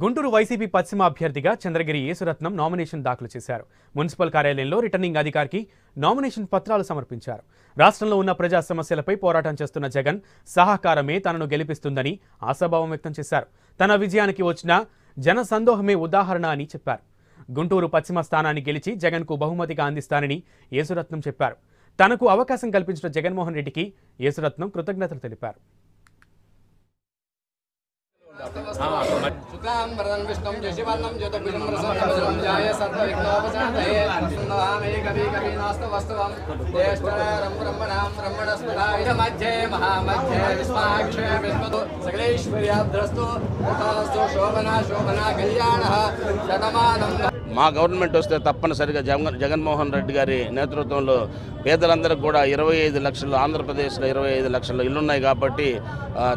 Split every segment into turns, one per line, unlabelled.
Guntur YCP పశ్చిమ అభ్యర్థిగా Chandragiri Yesuratnam nomination దాఖలు చేశారు. మున్సిపల్ కార్యాలయంలో రిటర్నింగ్ అధికారికి నామినేషన్ పత్రాలు సమర్పించారు. రాష్ట్రంలో ఉన్న ప్రజా సమస్యలపై పోరాటం చేస్తున్న జగన్ సహకారమే తనను గెలిపిస్తుందని ఆశాభావం వ్యక్తం చేశారు. తన విజయానికి వచ్చిన జన సందోహమే ఉదాహరణ అని చెప్పారు. గుంటూరు పశ్చిమ స్థానాన్ని గెలిచి జగన్కు బహుమతిగా అందిస్తానని యేసురత్నం చెప్పారు. తనకు అవకాశం కల్పించిన జగన్మోహన్ రెడ్డికి యేసురత్నం కృతజ్ఞతలు తెలిపారు.
మా గవర్నమెంట్ వస్తే తప్పనిసరిగా జగన్మోహన్ రెడ్డి గారి నేతృత్వంలో పేదలందరికీ కూడా 25 లక్షలు, ఆంధ్రప్రదేశ్లో 25 లక్షల ఇల్లున్నాయి కాబట్టి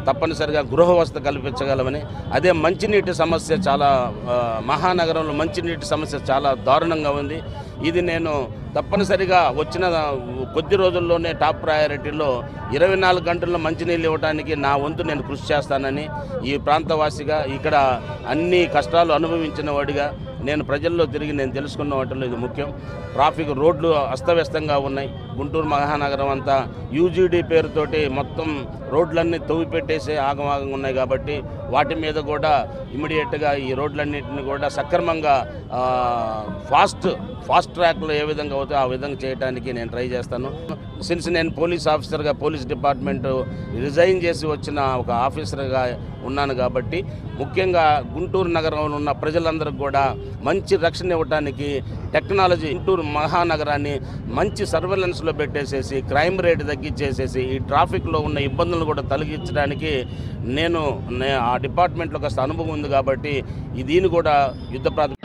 తప్పనిసరిగా గృహ వసతి కల్పించగలమని. అదే మంచినీటి సమస్య చాలా మహానగరంలో మంచినీటి సమస్య చాలా దారుణంగా ఉంది. ఇది నేను తప్పనిసరిగా వచ్చిన కొద్ది రోజుల్లోనే టాప్ ప్రయారిటీలో 24 గంటల్లో మంచినీళ్ళు ఇవ్వడానికి నా వంతు నేను కృషి చేస్తానని, ఈ ప్రాంతవాసిగా ఇక్కడ అన్ని కష్టాలు అనుభవించిన వాడిగా నేను ప్రజల్లో తిరిగి నేను తెలుసుకున్న వాటిలో ఇది ముఖ్యం. ట్రాఫిక్ రోడ్లు అస్తవ్యస్తంగా ఉన్నాయి. గుంటూరు మహానగరం అంతా యూజీడీ పేరుతోటి మొత్తం రోడ్లన్నీ తవ్విపెట్టేసి ఆగమాగంగా ఉన్నాయి కాబట్టి వాటి మీద కూడా ఇమీడియట్గా ఈ రోడ్లన్నింటినీ కూడా సక్రమంగా ఫాస్ట్ ట్రాక్లో ఏ విధంగా అవుతాయో ఆ విధంగా చేయడానికి నేను ట్రై చేస్తాను. సిన్స్ నేను పోలీస్ ఆఫీసర్గా పోలీస్ డిపార్ట్మెంట్ రిజైన్ చేసి వచ్చిన ఒక ఆఫీసర్గా ఉన్నాను కాబట్టి ముఖ్యంగా గుంటూరు నగరంలో ఉన్న ప్రజలందరికీ కూడా మంచి రక్షణ ఇవ్వడానికి టెక్నాలజీ గుంటూరు మహానగరాన్ని మంచి సర్వేలెన్స్లో పెట్టేసేసి క్రైమ్ రేట్ తగ్గించేసేసి ఈ ట్రాఫిక్లో ఉన్న ఇబ్బందులను కూడా తొలగించడానికి నేను ఆ డిపార్ట్మెంట్లో కాస్త అనుభవం ఉంది కాబట్టి దీన్ని కూడా యుద్ధ ప్రాతిపదికన